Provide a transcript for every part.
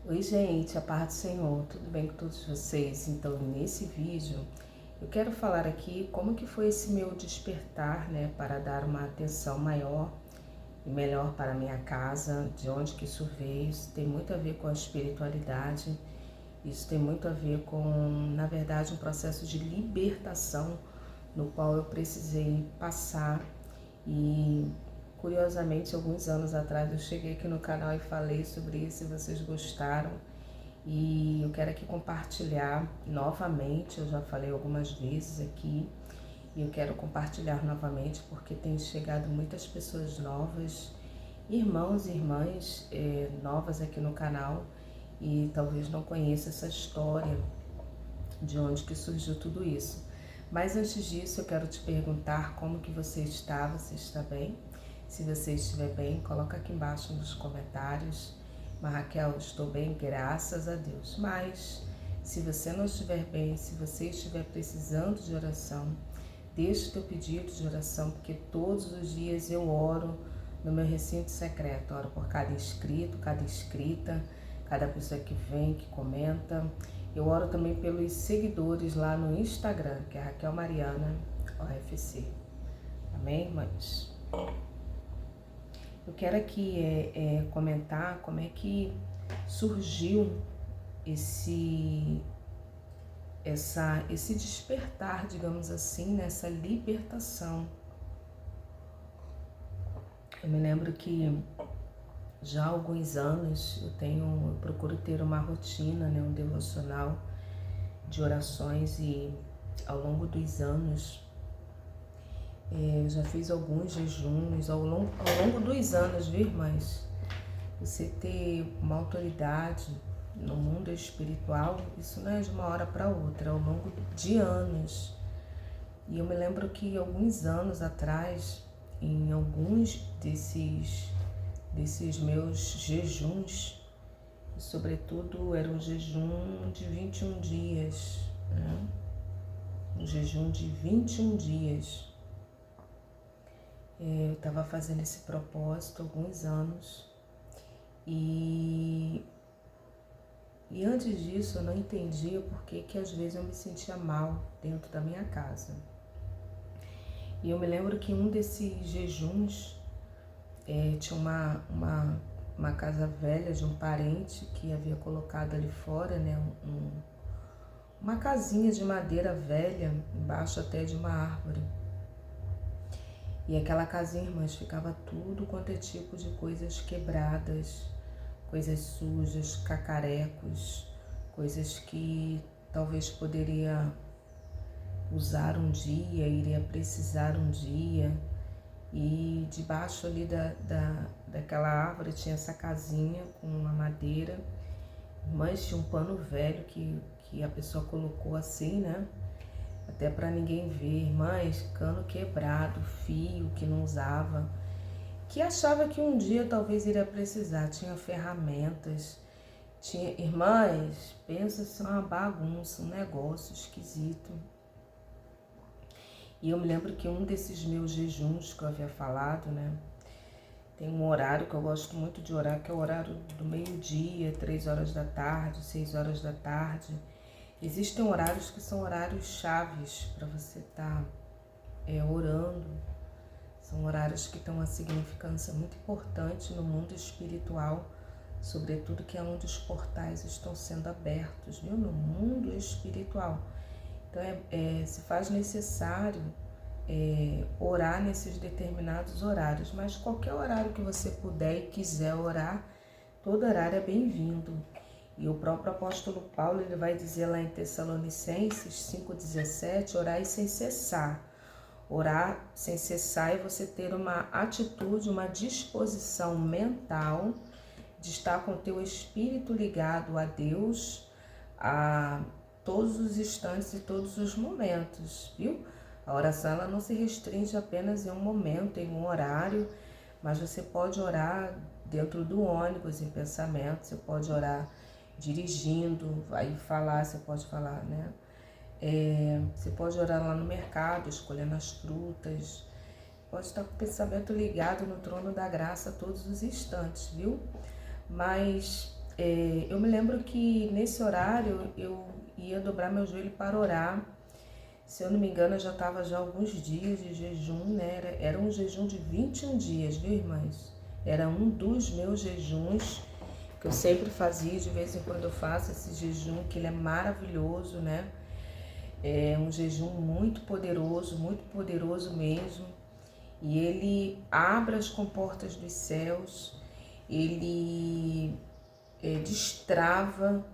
Oi gente, a paz do Senhor, tudo bem com todos vocês? Então nesse vídeo eu quero falar aqui como que foi esse meu despertar, né, para dar uma atenção maior e melhor para a minha casa, de onde que isso veio. Isso tem muito a ver com a espiritualidade, isso tem muito a ver com, na verdade, um processo de libertação no qual eu precisei passar. E curiosamente, alguns anos atrás eu cheguei aqui no canal e falei sobre isso e vocês gostaram. E eu quero aqui compartilhar novamente, eu já falei algumas vezes aqui, e eu quero compartilhar novamente porque tem chegado muitas pessoas novas, irmãos e irmãs novas aqui no canal, e talvez não conheça essa história, de onde que surgiu tudo isso. Mas antes disso eu quero te perguntar como que você está bem? Se você estiver bem, coloca aqui embaixo nos comentários. Mas Raquel, estou bem, graças a Deus. Mas se você não estiver bem, se você estiver precisando de oração, deixa o teu pedido de oração, porque todos os dias eu oro no meu recinto secreto. Oro por cada inscrito, cada inscrita, cada pessoa que vem, que comenta. Eu oro também pelos seguidores lá no Instagram, que é Raquel Mariana OFC. Amém, irmãs? Eu quero aqui comentar como é que surgiu esse despertar, digamos assim, nessa libertação. Eu me lembro que já há alguns anos eu procuro ter uma rotina, né, um devocional de orações, e ao longo dos anos eu já fiz alguns jejuns, ao longo dos anos, viu, irmãs? Você ter uma autoridade no mundo espiritual, isso não é de uma hora para outra, é ao longo de anos. E eu me lembro que alguns anos atrás, em alguns desses meus jejuns, sobretudo era um jejum de 21 dias, né? Um jejum de 21 dias. Eu estava fazendo esse propósito há alguns anos e antes disso eu não entendia por que às vezes eu me sentia mal dentro da minha casa. E eu me lembro que em um desses jejuns tinha uma casa velha de um parente que havia colocado ali fora, né, uma casinha de madeira velha, embaixo até de uma árvore. E aquela casinha, irmãs, ficava tudo quanto é tipo de coisas quebradas, coisas sujas, cacarecos, coisas que talvez poderia usar um dia, iria precisar um dia. E debaixo ali daquela árvore tinha essa casinha com uma madeira, mas tinha um pano velho que a pessoa colocou assim, né? Até para ninguém ver, mas cano quebrado, fio que não usava, que achava que um dia talvez iria precisar. Tinha ferramentas, tinha, irmãs, pensa se é uma bagunça, um negócio esquisito. E eu me lembro que um desses meus jejuns que eu havia falado, né, tem um horário que eu gosto muito de orar, que é o horário do meio-dia, 3 horas da tarde, 6 horas da tarde. Existem horários que são horários chaves para você estar orando. São horários que têm uma significância muito importante no mundo espiritual, sobretudo que é onde os portais estão sendo abertos, viu? No mundo espiritual. Então se faz necessário orar nesses determinados horários, mas qualquer horário que você puder e quiser orar, todo horário é bem-vindo. E o próprio apóstolo Paulo, ele vai dizer lá em Tessalonicenses 5,17, orai sem cessar. Orar sem cessar é você ter uma atitude, uma disposição mental de estar com o teu espírito ligado a Deus a todos os instantes e todos os momentos, viu? A oração ela não se restringe apenas em um momento, em um horário, mas você pode orar dentro do ônibus, em pensamento, você pode orar dirigindo, aí falar, você pode falar, né? Você pode orar lá no mercado, escolhendo as frutas, pode estar com o pensamento ligado no trono da graça a todos os instantes, viu? Mas Eu me lembro que nesse horário eu ia dobrar meu joelho para orar. Se eu não me engano, eu já estava já alguns dias de jejum, né? Era um jejum de 21 dias, viu, irmãs? Era um dos meus jejuns que eu sempre fazia, de vez em quando eu faço esse jejum, que ele é maravilhoso, né? É um jejum muito poderoso mesmo. E ele abre as comportas dos céus, ele destrava,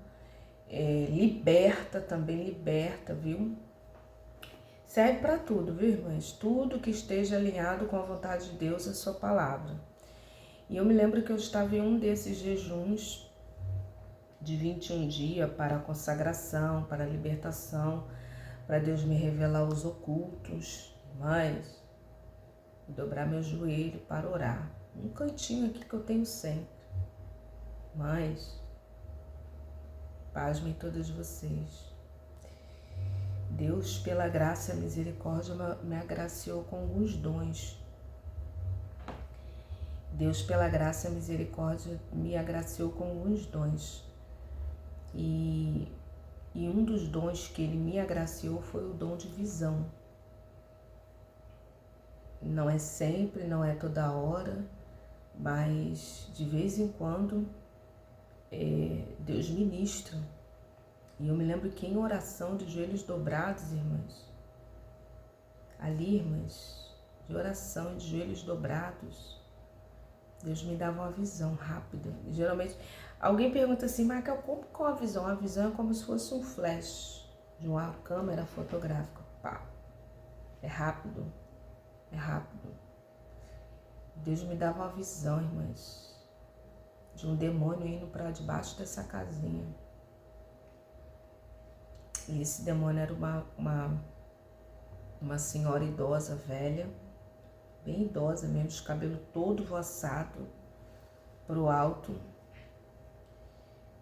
liberta também, liberta, viu? Serve para tudo, viu, irmãs? Tudo que esteja alinhado com a vontade de Deus, a sua palavra. E eu me lembro que eu estava em um desses jejuns de 21 dias para a consagração, para a libertação, para Deus me revelar os ocultos, mas dobrar meu joelho para orar. Um cantinho aqui que eu tenho sempre. Mas, pasmem todas vocês. Deus, pela graça e misericórdia, me agraciou com alguns dons. Deus, pela graça e misericórdia, me agraciou com alguns dons. E um dos dons que Ele me agraciou foi o dom de visão. Não é sempre, não é toda hora, mas de vez em quando Deus ministra. E eu me lembro que em oração de joelhos dobrados, irmãs, ali, irmãs, de oração de joelhos dobrados, Deus me dava uma visão rápida. E, geralmente, alguém pergunta assim, mas qual a visão? A visão é como se fosse um flash de uma câmera fotográfica. Pá. É rápido. É rápido. Deus me dava uma visão, irmãs, de um demônio indo para debaixo dessa casinha. E esse demônio era uma senhora idosa, velha, bem idosa mesmo, de cabelo todo voaçado pro alto,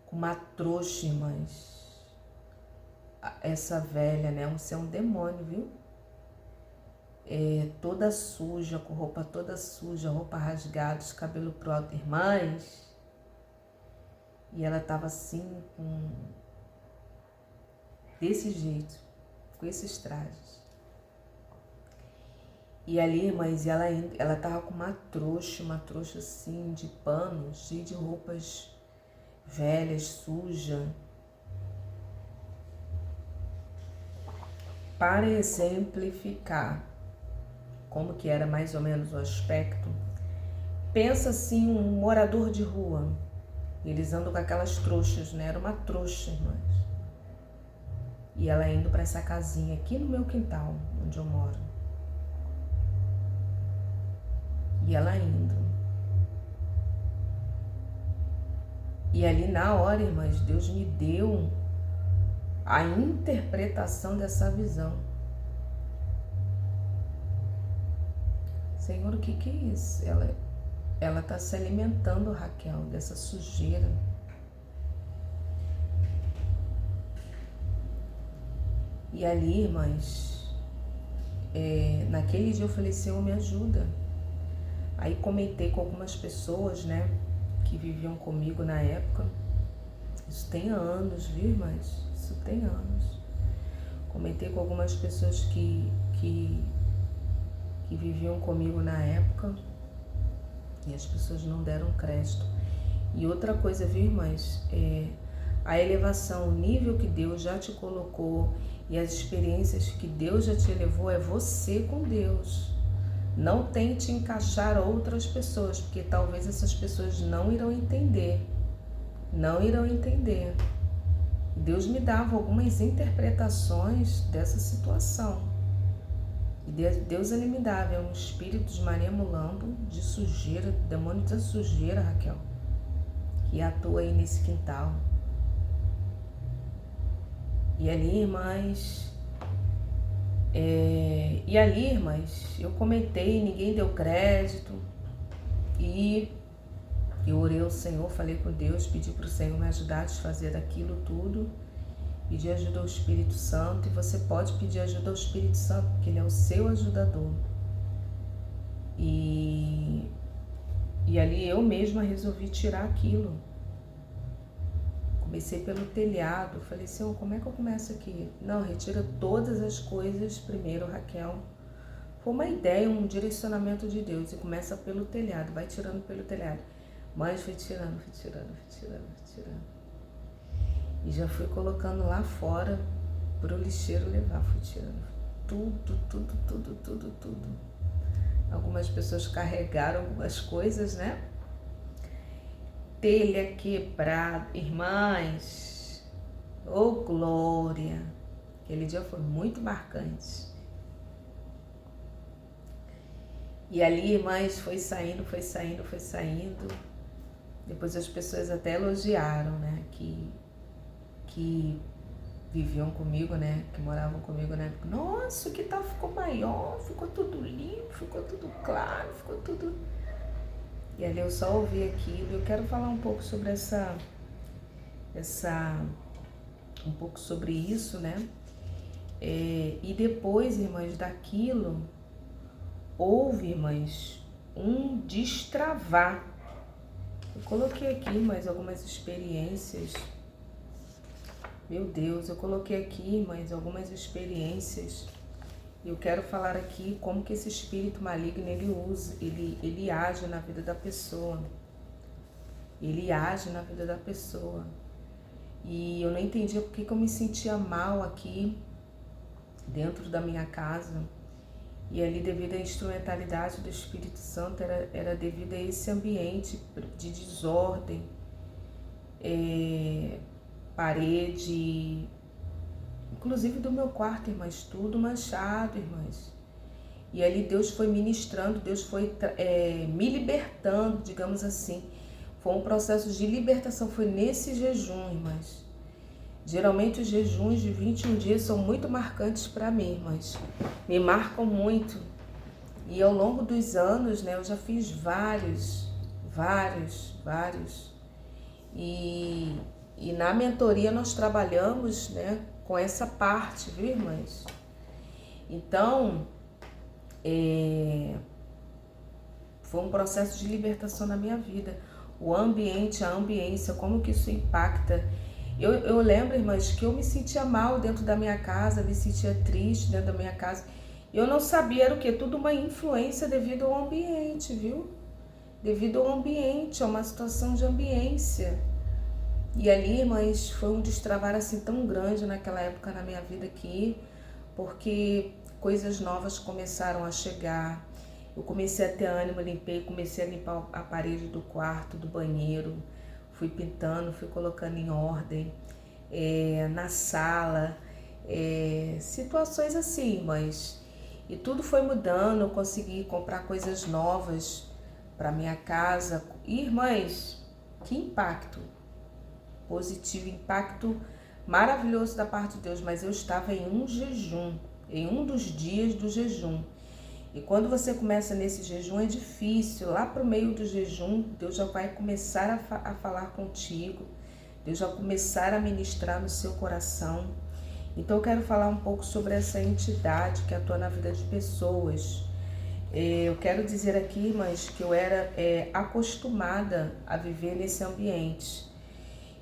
com uma trouxa, irmãs. Essa velha, né? Isso é um demônio, viu? Toda suja, com roupa toda suja, roupa rasgada, os cabelos pro alto, irmãs. E ela tava assim, desse jeito, com esses trajes. E ali, irmãs, ela tava com uma trouxa assim, de pano, cheia de roupas velhas, suja. Para exemplificar como que era mais ou menos o aspecto, pensa assim um morador de rua. Eles andam com aquelas trouxas, né? Era uma trouxa, irmãs. E ela indo para essa casinha aqui no meu quintal, onde eu moro. E ela indo. E ali na hora, irmãs, Deus me deu a interpretação dessa visão. Senhor, o que é isso? Ela está se alimentando, Raquel, dessa sujeira. E ali, irmãs, naquele dia eu falei, Senhor, me ajuda. Aí comentei com algumas pessoas, né, que viviam comigo na época. Isso tem anos, viu, irmãs? Isso tem anos. Comentei com algumas pessoas que viviam comigo na época e as pessoas não deram crédito. E outra coisa, viu, irmãs? A elevação, o nível que Deus já te colocou e as experiências que Deus já te levou é você com Deus. Não tente encaixar outras pessoas, porque talvez essas pessoas não irão entender. Não irão entender. Deus me dava algumas interpretações dessa situação. E Deus ele me dava um espírito de Maria Mulambo, de sujeira, demônio da sujeira, Raquel, que atua aí nesse quintal. E ali, irmãs, eu comentei, ninguém deu crédito. E eu orei ao Senhor, falei com Deus, pedi para o Senhor me ajudar a desfazer aquilo tudo. Pedi ajuda ao Espírito Santo, e você pode pedir ajuda ao Espírito Santo, porque Ele é o seu ajudador. E ali eu mesma resolvi tirar aquilo. Comecei pelo telhado. Falei, Senhor, como é que eu começo aqui? Não, retira todas as coisas primeiro, Raquel. Foi uma ideia, um direcionamento de Deus. E começa pelo telhado, vai tirando pelo telhado. Mas fui tirando. E já fui colocando lá fora para o lixeiro levar. Fui tirando tudo. Algumas pessoas carregaram algumas coisas, né? Telha quebrada. Irmãs, oh glória! Aquele dia foi muito marcante. E ali, irmãs, foi saindo. Depois as pessoas até elogiaram, né? Que viviam comigo, né? Que moravam comigo, né? Nossa, que tal ficou maior, ficou tudo limpo, ficou tudo claro, ficou tudo... E ali eu só ouvi aquilo. Eu quero falar um pouco sobre um pouco sobre isso, né? E depois, irmãs, daquilo, houve, irmãs, um destravar. Eu coloquei aqui mais algumas experiências. Meu Deus, eu coloquei aqui, irmãs, algumas experiências. Eu quero falar aqui como que esse espírito maligno ele age na vida da pessoa. Ele age na vida da pessoa. E eu não entendia porque que eu me sentia mal aqui dentro da minha casa. E ali, devido à instrumentalidade do Espírito Santo, era devido a esse ambiente de desordem, parede, inclusive do meu quarto, irmãs, tudo manchado, irmãs. E ali Deus foi ministrando, Deus foi me libertando, digamos assim. Foi um processo de libertação, foi nesse jejum, irmãs. Geralmente os jejuns de 21 dias são muito marcantes para mim, irmãs. Me marcam muito. E ao longo dos anos, né, eu já fiz vários. E na mentoria nós trabalhamos, né, com essa parte, viu, irmãs? Então, foi um processo de libertação na minha vida. O ambiente, a ambiência, como que isso impacta. Eu lembro, irmãs, que eu me sentia mal dentro da minha casa, me sentia triste dentro da minha casa. Eu não sabia, era o quê? Tudo uma influência devido ao ambiente, viu? Devido ao ambiente, a uma situação de ambiência. E ali, irmãs, foi um destravar assim tão grande naquela época na minha vida aqui, porque coisas novas começaram a chegar. Eu comecei a ter ânimo, comecei a limpar a parede do quarto, do banheiro, fui pintando, fui colocando em ordem, na sala, situações assim, irmãs. E tudo foi mudando, eu consegui comprar coisas novas para minha casa. E, irmãs, que impacto positivo, impacto maravilhoso da parte de Deus. Mas eu estava em um jejum, em um dos dias do jejum. E quando você começa nesse jejum é difícil. Lá para o meio do jejum, Deus já vai começar a falar contigo. Deus já vai começar a ministrar no seu coração. Então eu quero falar um pouco sobre essa entidade que atua na vida de pessoas. Eu quero dizer aqui, irmãs, que eu era acostumada a viver nesse ambiente.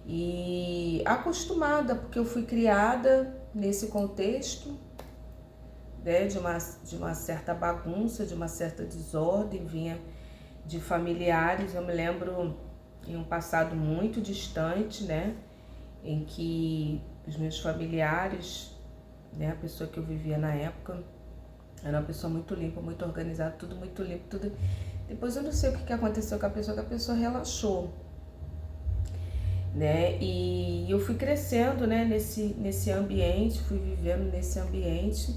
E acostumada, porque eu fui criada nesse contexto, né, de uma certa bagunça, de uma certa desordem, vinha de familiares. Eu me lembro em um passado muito distante, né, em que os meus familiares, né, a pessoa que eu vivia na época, era uma pessoa muito limpa, muito organizada, tudo muito limpo, tudo. Depois eu não sei o que aconteceu com a pessoa relaxou, né? E eu fui crescendo, né, nesse ambiente, fui vivendo nesse ambiente.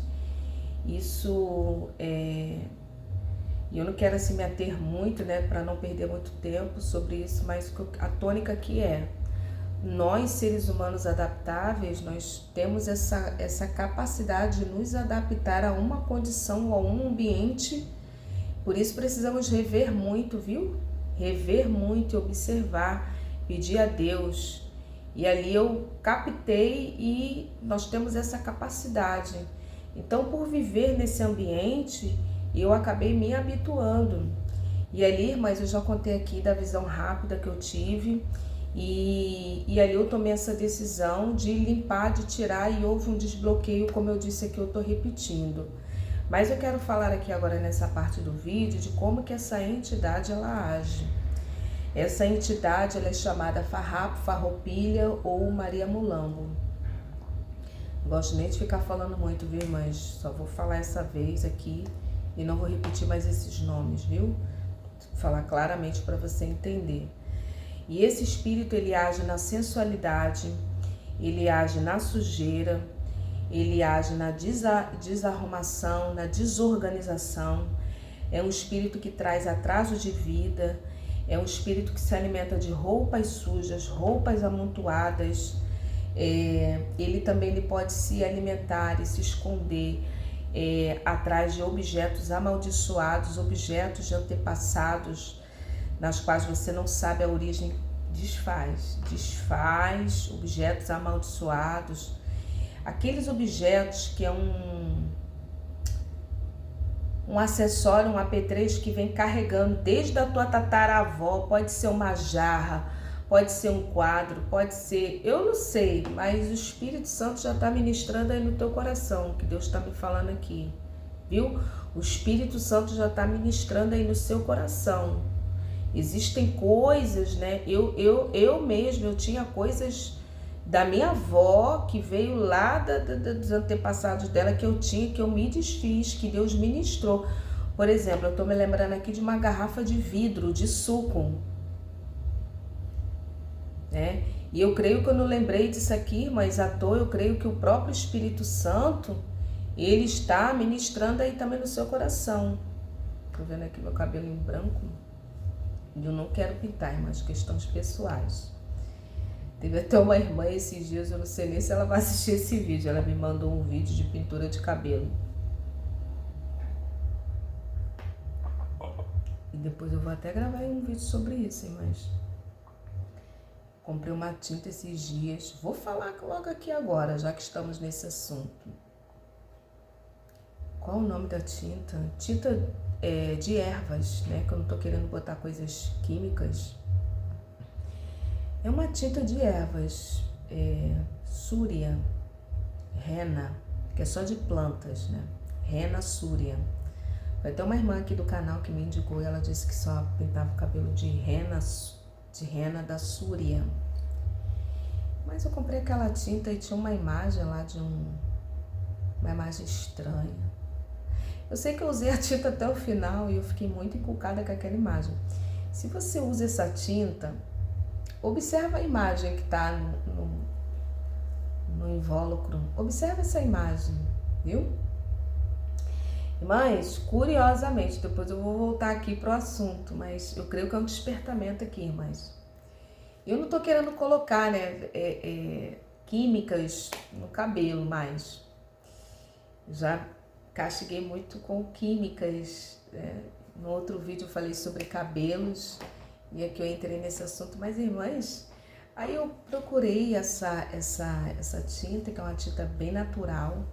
Isso e eu não quero assim me ater muito, né, para não perder muito tempo sobre isso, mas a tônica aqui nós seres humanos adaptáveis, nós temos essa capacidade de nos adaptar a uma condição, a um ambiente. Por isso precisamos rever muito, viu? Rever muito, observar, pedir a Deus. E ali eu captei e nós temos essa capacidade. Então, por viver nesse ambiente, eu acabei me habituando. E ali, mas eu já contei aqui da visão rápida que eu tive. E ali eu tomei essa decisão de limpar, de tirar, e houve um desbloqueio, como eu disse aqui, eu tô repetindo. Mas eu quero falar aqui agora nessa parte do vídeo de como que essa entidade ela age. Essa entidade ela é chamada Farrapo, Farroupilha ou Maria Mulambo. Não gosto nem de ficar falando muito, viu, mas só vou falar essa vez aqui e não vou repetir mais esses nomes, viu? Vou falar claramente para você entender. E esse espírito ele age na sensualidade, ele age na sujeira, ele age na desarrumação, na desorganização. É um espírito que traz atraso de vida, é um espírito que se alimenta de roupas sujas, roupas amontoadas. Ele também pode se alimentar e se esconder atrás de objetos amaldiçoados, objetos de antepassados, nas quais você não sabe a origem. Desfaz objetos amaldiçoados, aqueles objetos que é um acessório, um apetrecho que vem carregando desde a tua tataravó. Pode ser uma jarra, pode ser um quadro, pode ser, eu não sei, mas o Espírito Santo já está ministrando aí no teu coração, que Deus está me falando aqui, viu? O Espírito Santo já está ministrando aí no seu coração. Existem coisas, né? Eu mesmo, eu tinha coisas da minha avó que veio lá dos antepassados dela que eu tinha, que eu me desfiz, que Deus ministrou. Por exemplo, eu tô me lembrando aqui de uma garrafa de vidro, de suco, né? E eu creio que eu não lembrei disso aqui, mas à toa eu creio que o próprio Espírito Santo, ele está ministrando aí também no seu coração. Tô vendo aqui meu cabelo em branco. Eu não quero pintar, mas questões pessoais. Teve até uma irmã esses dias, eu não sei nem se ela vai assistir esse vídeo. Ela me mandou um vídeo de pintura de cabelo. E depois eu vou até gravar um vídeo sobre isso, hein, mas... Comprei uma tinta esses dias. Vou falar logo aqui agora, já que estamos nesse assunto. Qual o nome da tinta? Tinta de ervas, né? Que eu não tô querendo botar coisas químicas. É uma tinta de ervas, súria, rena, que é só de plantas, né? Rena súria. Vai ter uma irmã aqui do canal que me indicou e ela disse que só pintava o cabelo de rena da súria. Mas eu comprei aquela tinta e tinha uma imagem lá de uma imagem estranha. Eu sei que eu usei a tinta até o final e eu fiquei muito encucada com aquela imagem. Se você usa essa tinta, observa a imagem que está no invólucro. Observa essa imagem, viu? Mas, curiosamente, depois eu vou voltar aqui pro assunto, mas eu creio que é um despertamento aqui, irmãs. Eu não tô querendo colocar, né, químicas no cabelo, mas já castiguei muito com químicas. No outro vídeo eu falei sobre cabelos e aqui eu entrei nesse assunto, mas irmãs, aí eu procurei essa tinta, que é uma tinta bem natural,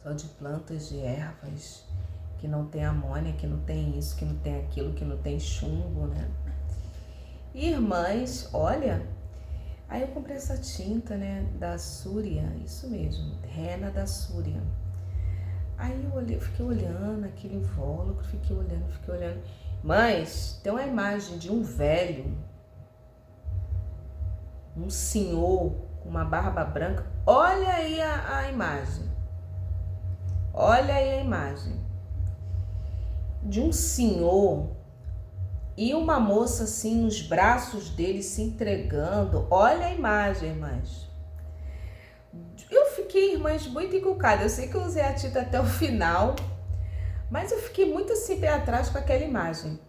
só de plantas, de ervas, que não tem amônia, que não tem isso, que não tem aquilo, que não tem chumbo, né? Irmãs, olha, aí eu comprei essa tinta, né, da Súria, isso mesmo, rena da Súria. Aí eu olhei, fiquei olhando aquele invólucro, fiquei olhando. Mas tem uma imagem de um velho, um senhor com uma barba branca. Olha aí a imagem. Olha aí a imagem. De um senhor e uma moça assim nos braços dele se entregando. Olha a imagem, irmãs. Eu fiquei, irmãs, muito encucada. Eu sei que eu usei a tinta até o final, mas eu fiquei muito assim pé atrás com aquela imagem.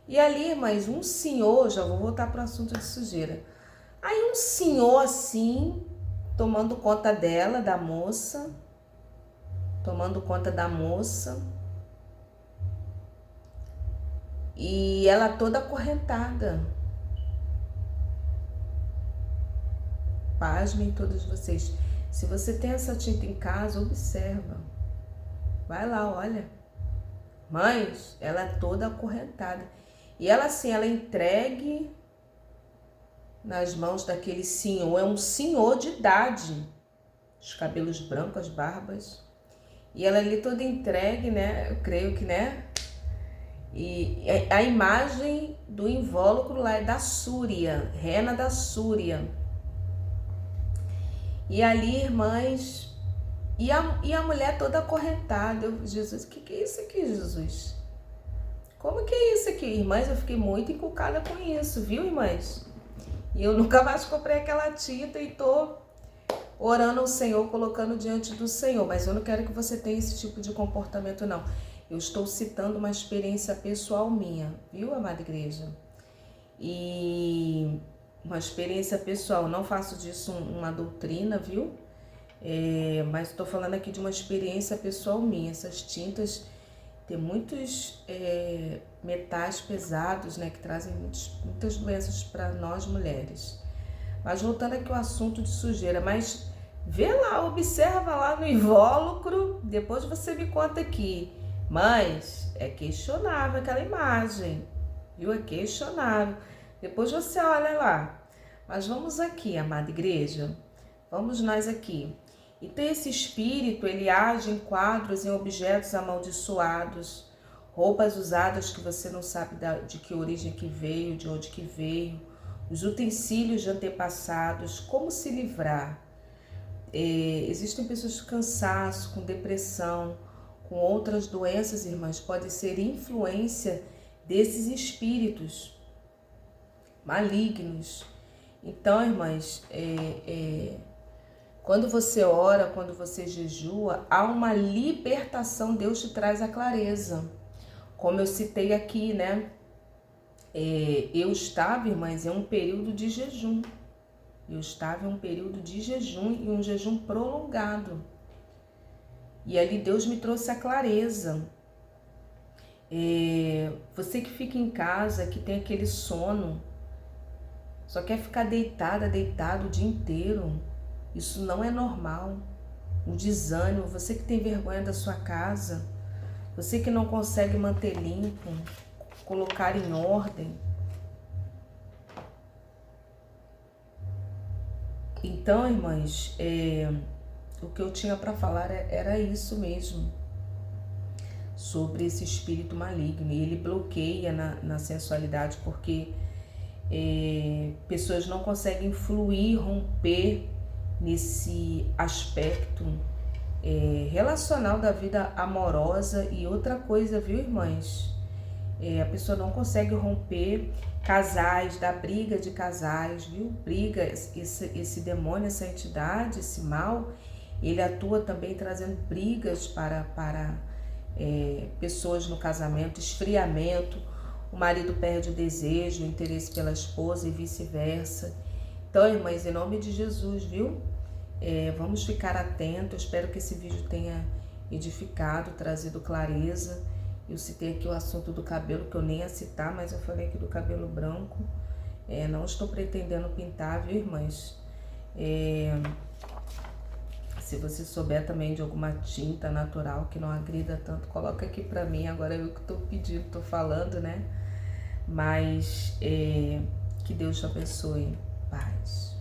E ali, irmãs, um senhor, já vou voltar para o assunto de sujeira. Aí um senhor assim, tomando conta dela, da moça, e ela toda acorrentada. Pasmem todos vocês. Se você tem essa tinta em casa, observa. Vai lá, olha. Mães, ela é toda acorrentada. E ela assim, ela entregue nas mãos daquele senhor, é um senhor de idade, os cabelos brancos, as barbas, e ela ali toda entregue, né, eu creio que, né, e a imagem do invólucro lá é da Súria, rena da Súria, e ali, irmãs, e a mulher toda acorrentada. Jesus, o que é isso aqui, Jesus? Como que é isso aqui? Irmãs, eu fiquei muito encucada com isso, viu, irmãs? E eu nunca mais comprei aquela tinta e tô orando ao Senhor, colocando diante do Senhor. Mas eu não quero que você tenha esse tipo de comportamento, não. Eu estou citando uma experiência pessoal minha, viu, amada igreja? E uma experiência pessoal, não faço disso uma doutrina, viu? Mas estou falando aqui de uma experiência pessoal minha. Essas tintas têm muitos metais pesados, né, que trazem muitas doenças para nós mulheres. Mas voltando aqui ao assunto de sujeira, mas vê lá, observa lá no invólucro, depois você me conta aqui. Mas é questionável aquela imagem, viu? É questionável. Depois você olha lá. Mas vamos aqui, amada igreja, vamos nós aqui. Então esse espírito, ele age em quadros, em objetos amaldiçoados, roupas usadas que você não sabe de que origem que veio, de onde que veio, os utensílios de antepassados, como se livrar. Existem pessoas com cansaço, com depressão, com outras doenças, irmãs, pode ser influência desses espíritos malignos. Então, irmãs, quando você ora, quando você jejua, há uma libertação, Deus te traz a clareza. Como eu citei aqui, né? Eu estava, irmãs, em um período de jejum. Eu estava em um período de jejum e um jejum prolongado. E ali Deus me trouxe a clareza. Você que fica em casa, que tem aquele sono, só quer ficar deitado o dia inteiro, isso não é normal. O desânimo, você que tem vergonha da sua casa, você que não consegue manter limpo, colocar em ordem. Então, irmãs, o que eu tinha para falar era isso mesmo, sobre esse espírito maligno. E ele bloqueia na sensualidade, porque pessoas não conseguem fluir, romper nesse aspecto relacional da vida amorosa. E outra coisa, viu, irmãs? A pessoa não consegue romper casais, dá briga de casais, viu? Briga, esse demônio, essa entidade, esse mal, ele atua também trazendo brigas para pessoas no casamento, esfriamento, o marido perde o desejo, o interesse pela esposa e vice-versa. Então, irmãs, em nome de Jesus, viu? Vamos ficar atentos. Espero que esse vídeo tenha edificado, trazido clareza. Eu citei aqui o assunto do cabelo, que eu nem ia citar, mas eu falei aqui do cabelo branco. Não estou pretendendo pintar, viu, irmãs? Se você souber também de alguma tinta natural que não agrida tanto, coloca aqui pra mim. Agora eu que tô pedindo, tô falando, né? Mas que Deus te abençoe. Paz.